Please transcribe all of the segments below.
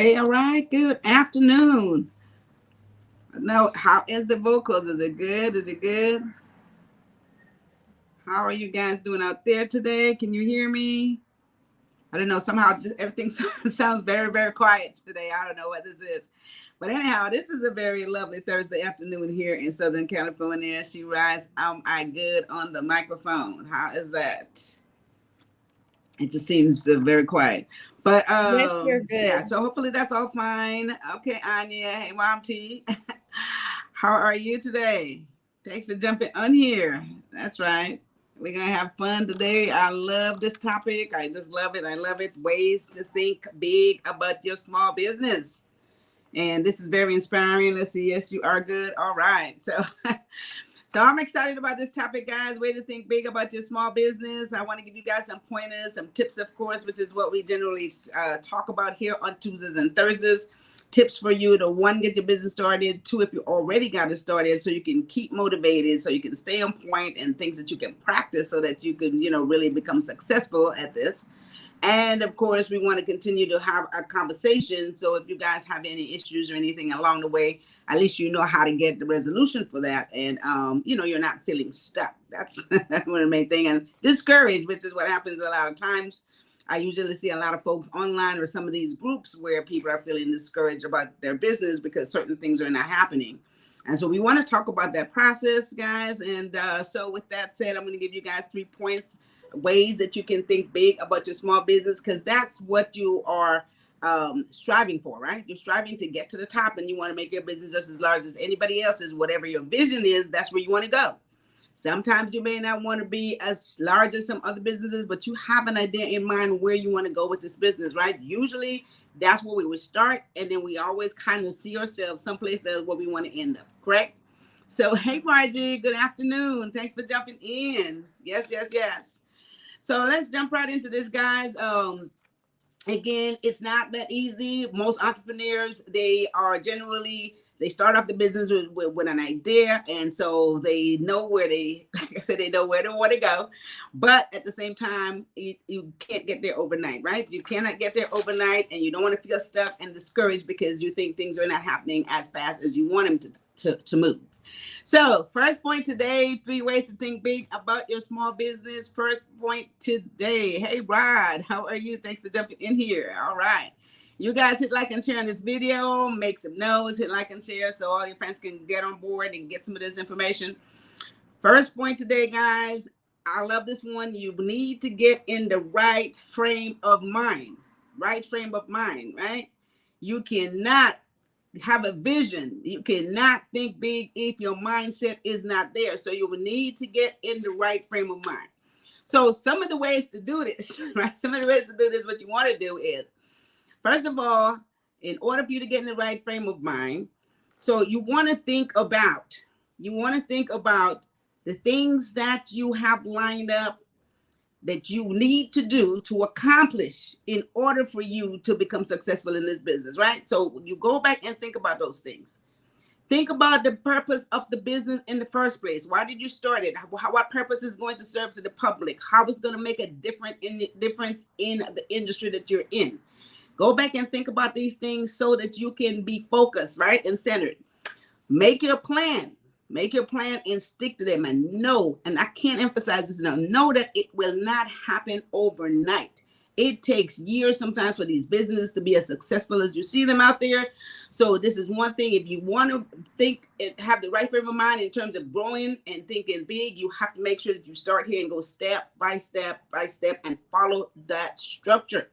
Okay, all right. Good afternoon. Now, how is the vocals? Is it good? Is it good? How are you guys doing out there today? Can you hear me? I don't know. Somehow, just everything sounds very, very quiet today. I don't know what this is, but anyhow, this is a very lovely Thursday afternoon here in Southern California. She writes, "Am I good on the microphone? How is that?" It just seems very quiet. But Yes, you're good. yeah, so hopefully that's all fine. Okay, Anya. Hey, Mom T. How are you today? Thanks for jumping on here. That's right. We're gonna have fun today. I love this topic. I just love it. I love it. Ways to think big about your small business. And this is very inspiring. Let's see. Yes, you are good. All right. So So I'm excited about this topic, guys. Way to think big about your small business. I want to give you guys some pointers, some tips, of course, which is what we generally talk about here on Tuesdays and Thursdays. Tips for you to, one, get your business started. Two, if you already got it started, so you can keep motivated, so you can stay on point, and things that you can practice so that you can, really become successful at this. And of course, we want to continue to have a conversation. So if you guys have any issues or anything along the way, at least you know how to get the resolution for that. And, you're not feeling stuck. That's one of the main thing. And discouraged, which is what happens a lot of times. I usually see a lot of folks online or some of these groups where people are feeling discouraged about their business because certain things are not happening. And so we want to talk about that process, guys. And so with that said, I'm going to give you guys 3 points, ways that you can think big about your small business, because that's what you are striving for, right? You're striving to get to the top, and you want to make your business just as large as anybody else's. Whatever your vision is, that's where you want to go. Sometimes you may not want to be as large as some other businesses, but you have an idea in mind where you want to go with this business, right? Usually that's where we would start, and then we always kind of see ourselves someplace else where we want to end up, correct? So, hey, Margie, good afternoon. Thanks for jumping in. Yes, yes, yes. So let's jump right into this, guys. Again, it's not that easy. Most entrepreneurs, they start off the business with an idea, and so they know where like I said, they know where they want to go. But at the same time, you can't get there overnight, right? You cannot get there overnight, and you don't want to feel stuck and discouraged because you think things are not happening as fast as you want them to move. So first point today, 3 ways to think big about your small business. First point today. Hey, Rod, how are you? Thanks for jumping in here. All right. You guys hit like and share on this video, make some notes, hit like and share so all your friends can get on board and get some of this information. First point today, guys, I love this one. You need to get in the right frame of mind. Right frame of mind, right? You cannot have a vision. You cannot think big if your mindset is not there. So you will need to get in the right frame of mind. So some of the ways to do this, right? Some of the ways to do this, what you want to do is, first of all, in order for you to get in the right frame of mind, so you want to think about the things that you have lined up that you need to do to accomplish in order for you to become successful in this business, right? So you go back and think about those things. Think about the purpose of the business in the first place. Why did you start it? What purpose is going to serve to the public? How it's going to make a difference in the industry that you're in? Go back and think about these things so that you can be focused, right, and centered. Make your plan. Make your plan and stick to them, and know, and I can't emphasize this enough, know that it will not happen overnight. It takes years sometimes for these businesses to be as successful as you see them out there. So this is one thing. If you want to think and have the right frame of mind in terms of growing and thinking big, you have to make sure that you start here and go step by step by step and follow that structure.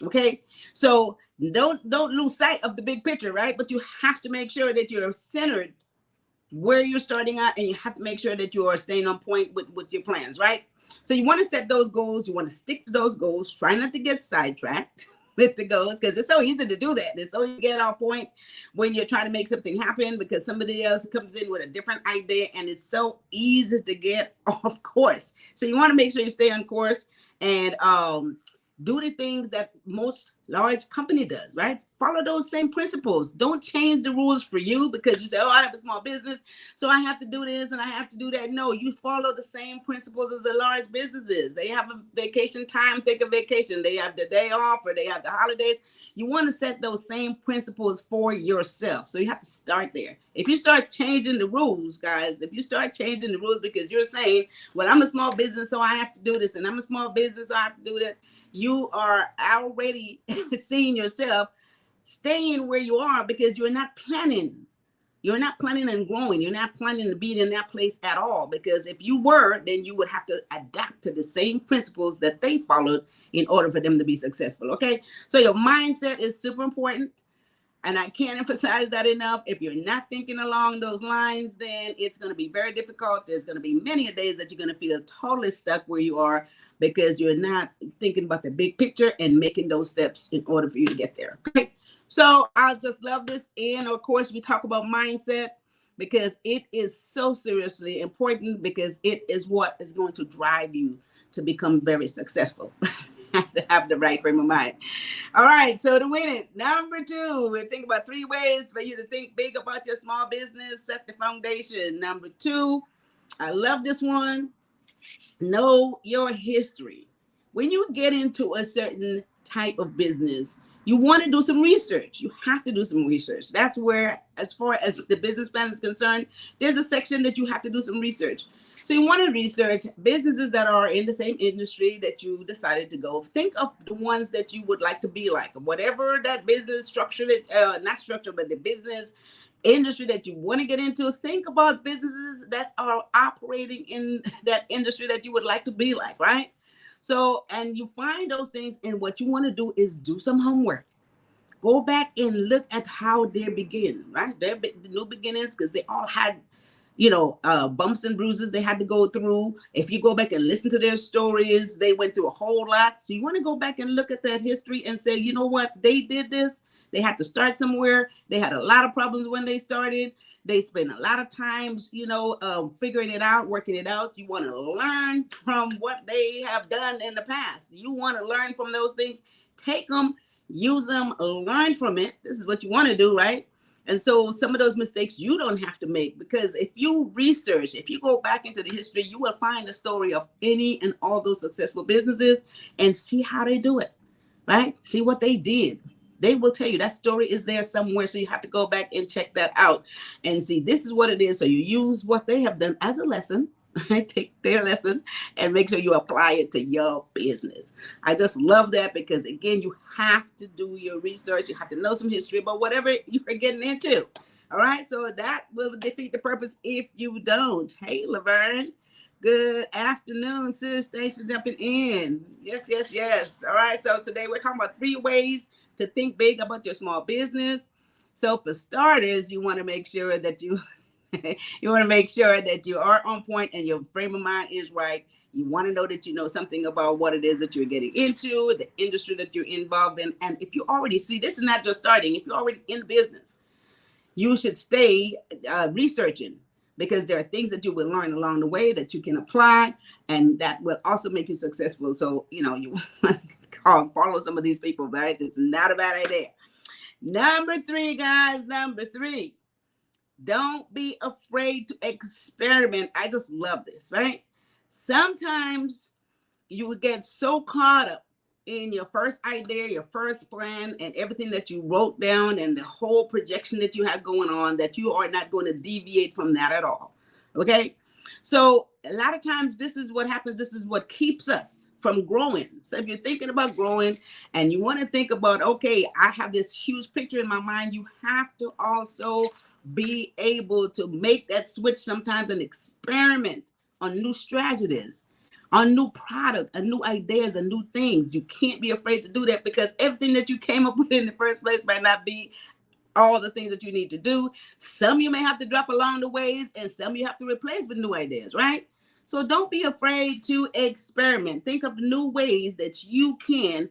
Okay, so don't lose sight of the big picture, right? But you have to make sure that you're centered where you're starting at, and you have to make sure that you are staying on point with your plans, right? So you want to set those goals. You want to stick to those goals. Try not to get sidetracked with the goals, because it's so easy to do that. It's so easy to get off point when you're trying to make something happen because somebody else comes in with a different idea, and it's so easy to get off course. So you want to make sure you stay on course, and Do the things that most large company does, right? Follow those same principles. Don't change the rules for you because you say, oh, I have a small business, so I have to do this and I have to do that. No, you follow the same principles as the large businesses. They have a vacation time, take a vacation. They have the day off or they have the holidays. You want to set those same principles for yourself. So you have to start there. If you start changing the rules, guys, if you start changing the rules because you're saying, well, I'm a small business, so I have to do this, and I'm a small business, so I have to do that, you are already seeing yourself staying where you are because you're not planning. You're not planning on growing. You're not planning to be in that place at all. Because if you were, then you would have to adapt to the same principles that they followed in order for them to be successful. Okay. So your mindset is super important. And I can't emphasize that enough. If you're not thinking along those lines, then it's going to be very difficult. There's going to be many days that you're going to feel totally stuck where you are because you're not thinking about the big picture and making those steps in order for you to get there. Okay. So I just love this. And of course, we talk about mindset because it is so seriously important because it is what is going to drive you to become very successful. Have to have the right frame of mind. All right, so to win it, number 2, we're thinking about 3 ways for you to think big about your small business, set the foundation. Number 2, I love this one. Know your history. When you get into a certain type of business, you want to do some research. You have to do some research. That's where, as far as the business plan is concerned, there's a section that you have to do some research. So you want to research businesses that are in the same industry that you decided to go. Think of the ones that you would like to be like, whatever that business structure, not structure, but the business industry that you want to get into. Think about businesses that are operating in that industry that you would like to be like, right? So, and you find those things, and what you want to do is do some homework. Go back and look at how they begin, right? They're the new beginnings because they all had, bumps and bruises they had to go through. If you go back and listen to their stories, they went through a whole lot. So you want to go back and look at that history and say, you know what? They did this. They had to start somewhere. They had a lot of problems when they started. They spend a lot of times, figuring it out, working it out. You want to learn from what they have done in the past. You want to learn from those things. Take them, use them, learn from it. This is what you want to do, right? And so some of those mistakes you don't have to make, because if you research, if you go back into the history, you will find the story of any and all those successful businesses and see how they do it, right? See what they did. They will tell you that story is there somewhere. So you have to go back and check that out and see this is what it is. So you use what they have done as a lesson, right? Take their lesson and make sure you apply it to your business. I just love that because, again, you have to do your research. You have to know some history about whatever you're getting into. All right. So that will defeat the purpose if you don't. Hey, Laverne. Good afternoon, sis. Thanks for jumping in. Yes. All right. So today we're talking about 3 ways to think big about your small business. So for starters, you want to make sure that you are on point and your frame of mind is right. You want to know that you know something about what it is that you're getting into, the industry that you're involved in. And if you already see, this is not just starting. If you're already in business, you should stay researching, because there are things that you will learn along the way that you can apply, and that will also make you successful. So, you want to follow some of these people, right? It's not a bad idea. Number 3, guys, number 3. Don't be afraid to experiment. I just love this, right? Sometimes you will get so caught up in your first idea, your first plan, and everything that you wrote down and the whole projection that you have going on that you are not going to deviate from that at all. Okay? So a lot of times this is what happens. This is what keeps us from growing. So if you're thinking about growing and you want to think about, okay, I have this huge picture in my mind, you have to also be able to make that switch sometimes and experiment on new strategies, on new product, and new ideas and new things. You can't be afraid to do that, because everything that you came up with in the first place might not be all the things that you need to do. Some you may have to drop along the ways, and some you have to replace with new ideas, right? So don't be afraid to experiment. Think of new ways that you can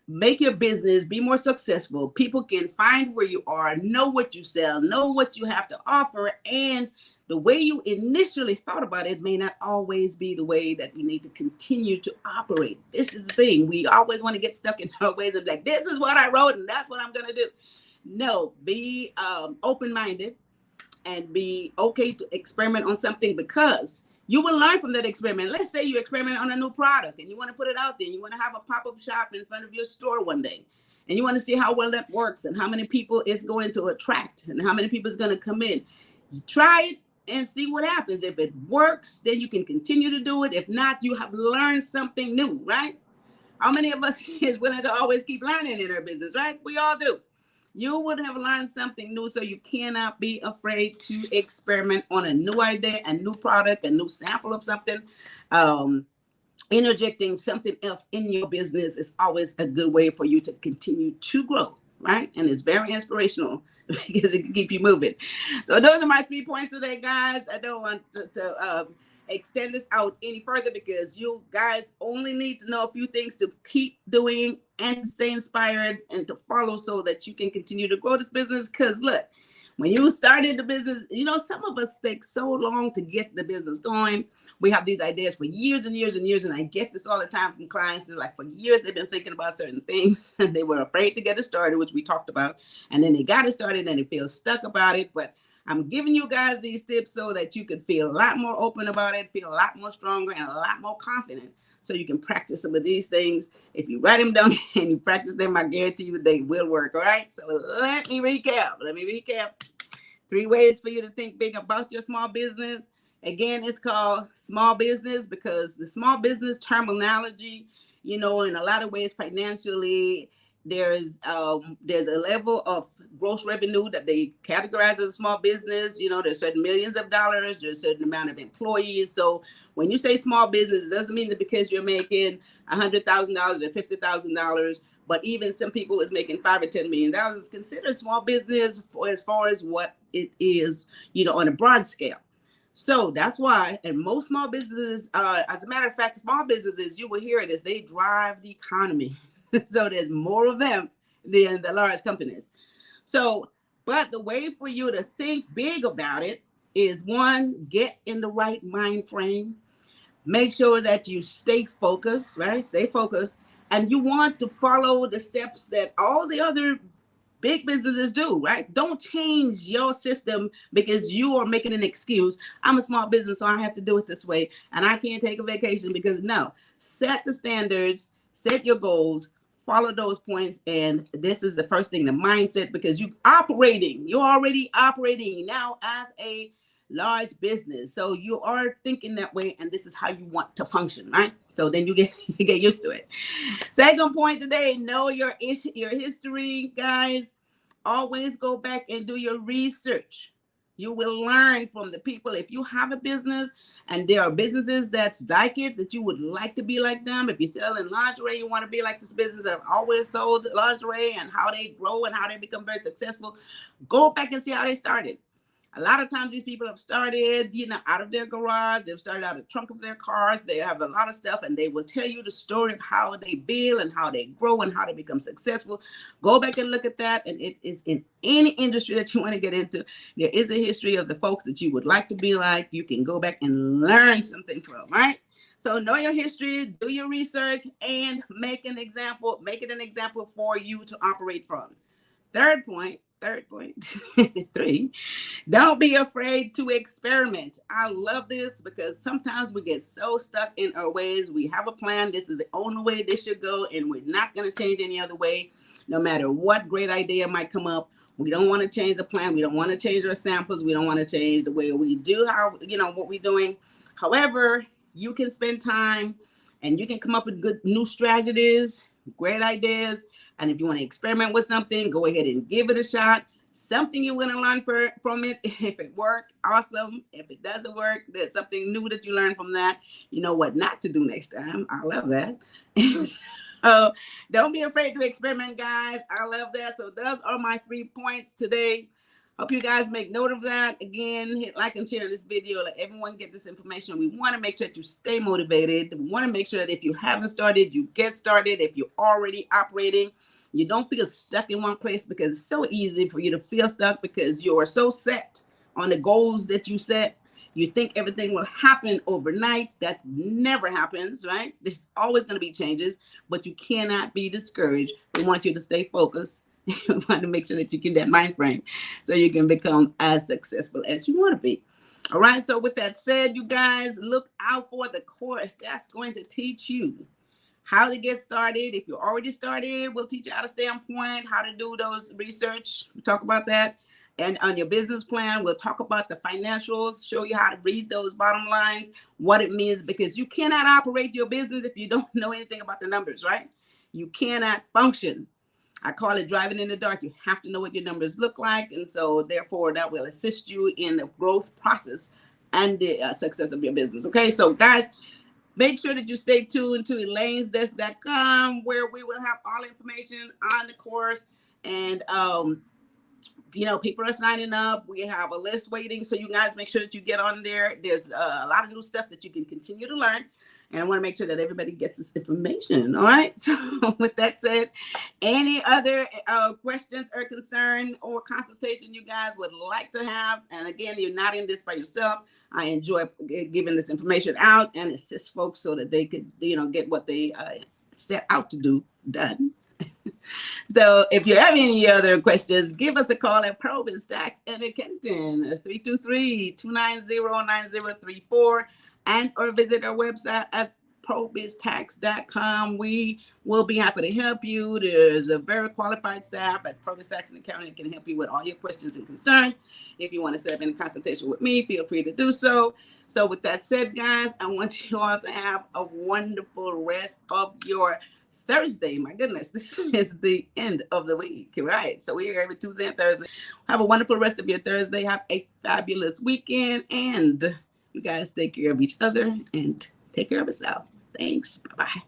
make your business be more successful. People can find where you are, know what you sell, know what you have to offer, and the way you initially thought about it may not always be the way that you need to continue to operate. This is the thing. We always want to get stuck in our ways of like, this is what I wrote and that's what I'm going to do. No, be open-minded and be okay to experiment on something, because you will learn from that experiment. Let's say you experiment on a new product and you want to put it out there. You want to have a pop-up shop in front of your store one day. And you want to see how well that works and how many people it's going to attract and how many people is going to come in. You try it and see what happens. If it works, then you can continue to do it. If not, you have learned something new, right? How many of us is willing to always keep learning in our business, right? We all do. You would have learned something new, so you cannot be afraid to experiment on a new idea, a new product, a new sample of something. Interjecting something else in your business is always a good way for you to continue to grow, right? And it's very inspirational because it can keep you moving. So those are my 3 points today, guys. I don't want to extend this out any further, because you guys only need to know a few things to keep doing and to stay inspired and to follow, so that you can continue to grow this business. Because look, when you started the business, you know, some of us take so long to get the business going. We have these ideas for years and years and years. And I get this all the time from clients. They're like, for years, they've been thinking about certain things and they were afraid to get it started, which we talked about. And then they got it started and they feel stuck about it. But I'm giving you guys these tips so that you can feel a lot more open about it, feel a lot more stronger and a lot more confident, so you can practice some of these things. If you write them down and you practice them, I guarantee you they will work. All right. So let me recap. 3 ways for you to think big about your small business. Again, it's called small business because the small business terminology, you know, in a lot of ways financially, there's a level of gross revenue that they categorize as a small business. You know, there's certain millions of dollars, there's a certain amount of employees. So when you say small business, it doesn't mean that because you're making $100,000 or $50,000, but even some people is making $5 or $10 million is considered small business for as far as what it is, you know, on a broad scale. So that's why, and most small businesses, as a matter of fact, small businesses, you will hear this, they drive the economy. So there's more of them than the large companies. So, but the way for you to think big about it is, 1, get in the right mind frame. Make sure that you stay focused, right? Stay focused. And you want to follow the steps that all the other big businesses do, right? Don't change your system because you are making an excuse. I'm a small business, so I have to do it this way. And I can't take a vacation because no. Set the standards, set your goals, follow those points. And this is the first thing, the mindset, because you're already operating now as a large business. So you are thinking that way, and this is how you want to function, right? So then you get used to it. Second point today, know your history, guys. Always go back and do your research. You will learn from the people. If you have a business and there are businesses that's like it, that you would like to be like them. If you're selling lingerie, you want to be like this business that always sold lingerie and how they grow and how they become very successful. Go back and see how they started. A lot of times these people have started, you know, out of their garage. They've started out of the trunk of their cars. They have a lot of stuff, and they will tell you the story of how they build and how they grow and how they become successful. Go back and look at that. And it is in any industry that you want to get into. There is a history of the folks that you would like to be like. You can go back and learn something from, right? So know your history, do your research, and make it an example for you to operate from. Third point, 3, don't be afraid to experiment. I love this because sometimes we get so stuck in our ways. We have a plan. This is the only way this should go, and we're not going to change any other way. No matter what great idea might come up, we don't want to change the plan. We don't want to change our samples. We don't want to change the way we do what we're doing. However, you can spend time and you can come up with good new strategies, great ideas. And if you want to experiment with something, go ahead and give it a shot. Something you're going to learn from it. If it worked, awesome. If it doesn't work, there's something new that you learn from that. You know what not to do next time. I love that. So don't be afraid to experiment, guys. I love that. So those are my 3 points today. Hope you guys make note of that. Again, hit like and share this video. Let everyone get this information. We want to make sure that you stay motivated. We want to make sure that if you haven't started, you get started. If you're already operating, you don't feel stuck in one place, because it's so easy for you to feel stuck because you are so set on the goals that you set. You think everything will happen overnight. That never happens, right? There's always going to be changes, but you cannot be discouraged. We want you to stay focused. We want to make sure that you keep that mind frame so you can become as successful as you want to be. All right. So with that said, you guys, look out for the course that's going to teach you how to get started. If you already started, we'll teach you how to stay on point, how to do those research. We talk about that. And on your business plan, we'll talk about the financials, show you how to read those bottom lines, what it means, because you cannot operate your business if you don't know anything about the numbers, right? You cannot function. I call it driving in the dark. You have to know what your numbers look like. And so therefore that will assist you in the growth process and the success of your business. Okay. So guys, make sure that you stay tuned to elainesdesk.com, where we will have all information on the course. And, people are signing up. We have a list waiting. So you guys make sure that you get on there. There's a lot of new stuff that you can continue to learn. And I want to make sure that everybody gets this information. All right. So with that said, any other questions or concern or consultation you guys would like to have? And again, you're not in this by yourself. I enjoy giving this information out and assist folks so that they could, get what they set out to do done. So if you have any other questions, give us a call at PROBY'S Tax and Accounting, 323-290-9034, and or visit our website at PROBY'Stax.com. We will be happy to help you. There's a very qualified staff at PROBY'S Tax and Accounting that can help you with all your questions and concerns. If you want to set up any consultation with me, feel free to do so. So with that said, guys, I want you all to have a wonderful rest of your Thursday. My goodness, this is the end of the week, right? So we're here every Tuesday and Thursday. Have a wonderful rest of your Thursday. Have a fabulous weekend, and you guys take care of each other and take care of yourself. Thanks. Bye-bye.